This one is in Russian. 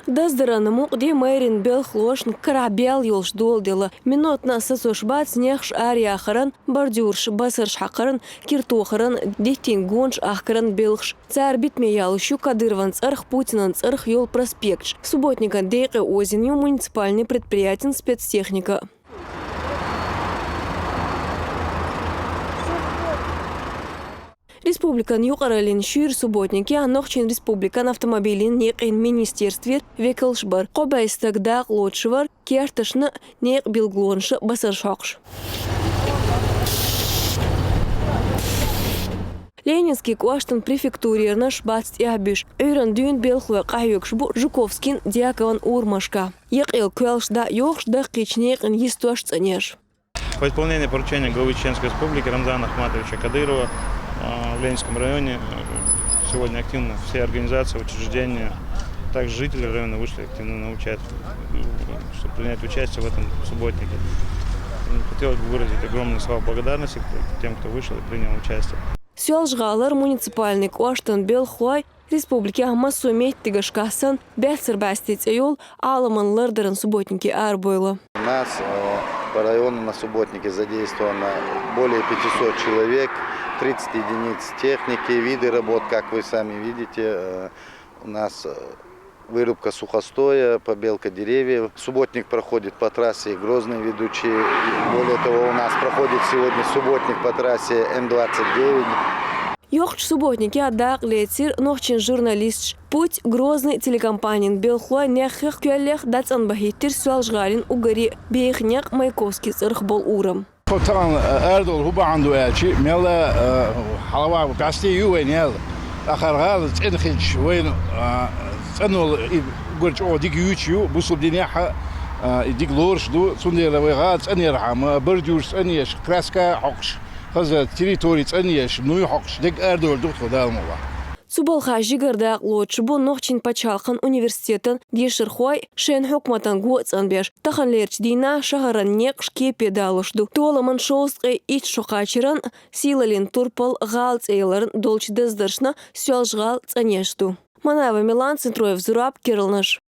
Даздаран муqdi майрин бел хлошн крабел юлш долдела. Минутна сасош бац нехш ариахаран, бордюрш басарш хақаран, киртохаран, дихтин гонш ахкаран белхш. Цар битмеял щу Кадырван царх Путинан царх юл проспектш. Субботника дейқы осенью муниципальный предприятен спецтехника. Республикан юқаралин шүр субботники анохчин республикан автомобилин неқин министерстве векалшбар. Қобайстагдақ лотшывар керташны неқ билглоншы басаршақш. Ленинский куаштан префектурерна шбац ябиш. Үйран дүйн белхуэ қайюкш бу Жуковскин диакован урмашка. Еқил куэлш да йоқш да қичнеқин естуаш цанеш. По исполнению поручения главы Чеченской республики Рамзана Ахматовича Кадырова в Ленинском районе сегодня активно все организации, учреждения, также жители района вышли активно на участие, чтобы принять участие в этом субботнике. Хотелось бы выразить огромные слова благодарности тем, кто вышел и принял участие. Сёлжгалар муниципальный куаштан белхуай республики Ахмасу меттигашкасан бәсір бәстец айол аламан лардарын субботники арбойла. У нас по району на субботнике задействовано более 500 человек, 30 единиц техники, виды работ, как вы сами видите. У нас вырубка сухостоя, побелка деревьев. Субботник проходит по трассе Грозный ведущий. Более того, у нас проходит сегодня субботник по трассе М-29. Йохч субботники адак летир нохчин журналист. Путь Грозный телекомпаниян белхуай нехех кюэллех дацан бахиттир сюалжгалин угари бейхняк Маяковский царх бол урам. طبعا اردول هو عنده شيء ميلا حلوة وقاستي يوين يلا اخر هذا تنخج وين انه قرج او ديك يوتيو بوصل دنيا ديك لورش دو سندي لوغات اني رحم بردورس انيش كراسكا حقش هذا تريتوري انيش نو حقش ديك اردول دو خدا الموضوع Субалха жигардақ лотшыбу нохчин пачалхан университетан деширхуай шен хукматан гуацанбеш. Тахан лерч дина шахаран нек шкепе далышду. Толаман шоусқы ич шоқачыран силалин турпал галц эйларын долч дездаршна сёлжгал цанешту. Манава Милан Центроев Зураб Кирилнаш.